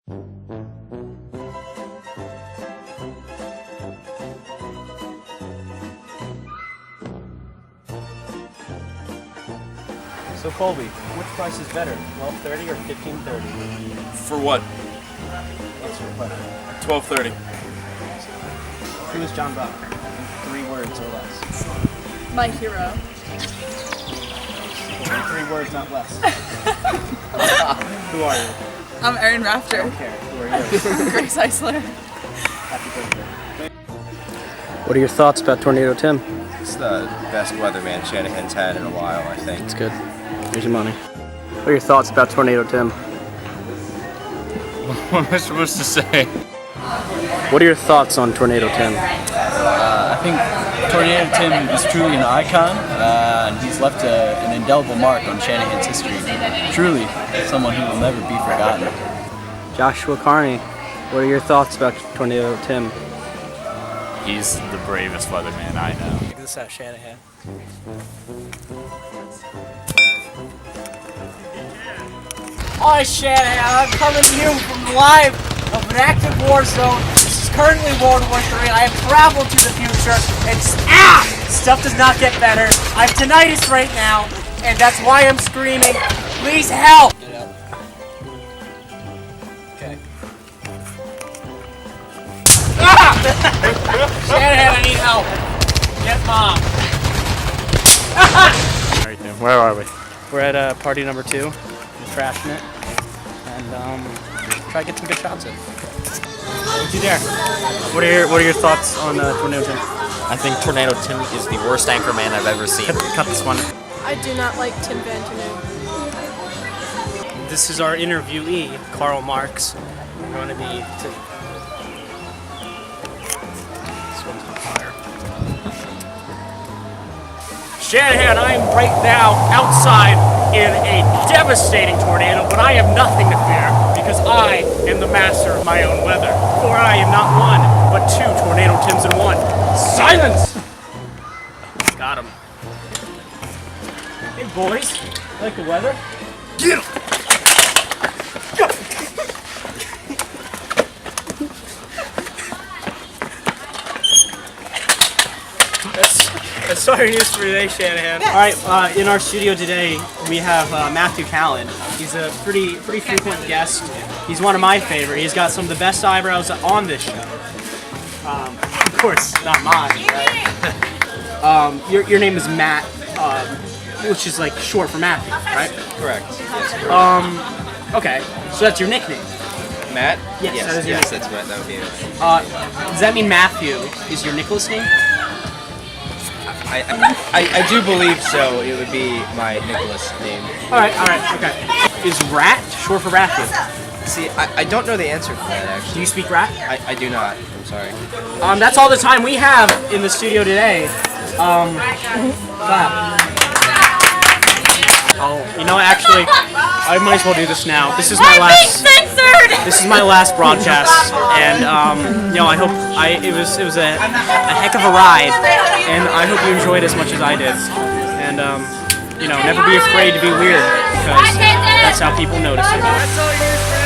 So Colby, which price is better, $12.30 or $15.30? For what? What's your question? $12.30. Who is John Buck? 3 words or less. My hero. 3 words, not less. Who are you? I'm Erin I Rafter. don't care. Who are you? Grace Eisler. Happy birthday. What are your thoughts about Tornado Tim? It's the best weatherman Shanahan's had in a while, I think. It's good. Here's your money. What are your thoughts about Tornado Tim? What am I supposed to say? What are your thoughts on Tornado Tim? I think Tornado Tim is truly an icon, and he's left an indelible mark on Shanahan's history. Truly, someone who will never be forgotten. Joshua Carney, what are your thoughts about Tornado Tim? He's the bravest weatherman I know. Check this out, Shanahan. Hi Shanahan, I'm coming to you from live of an active war zone. This is currently World War III. I have traveled to the future and stuff does not get better. I have tinnitus right now, and that's why I'm screaming. Please help! Get up. Okay. Shanahan, I need help. Get Mom. Alright then, where are we? We're at party number 2. We're trashing it. And try to get some good shots in. Don't you dare. What are your thoughts on Tornado Tim? I think Tornado Tim is the worst anchor man I've ever seen. Cut this one. I do not like Tim Vanternoon. This is our interviewee, Karl Marx. We're going to be... This one's on fire. Shanahan, I am right now outside in a devastating tornado, but I have nothing to fear because I am the master of my own weather. For I am not one, but 2 Tornado Tims in 1. Silence! Got him. Hey boys, like the weather? Get him! That's our news for today, Shanahan. All right, in our studio today, we have Matthew Callan. He's a pretty frequent guest. He's one of my favorite. He's got some of the best eyebrows on this show. Of course, not mine, right? Your name is Matt, which is like short for Matthew, right? Correct. Yes, correct. Okay, so that's your nickname. Matt? Yes, that is your yes, nickname. that's Matt. That would be it. Does that mean Matthew is your Nicholas name? I do believe so. It would be my Nicholas name. All right, okay. Is Rat short for Matthew? See, I don't know the answer for that, Do actually. you speak Rat? I do not. I'm sorry. That's all the time we have in the studio today. Oh, you know, actually, I might as well do this now. This is my last. This is my last broadcast, and you know, I hope it was a heck of a ride, and I hope you enjoyed as much as I did. And you know, never be afraid to be weird because that's how people notice it. That's all yours for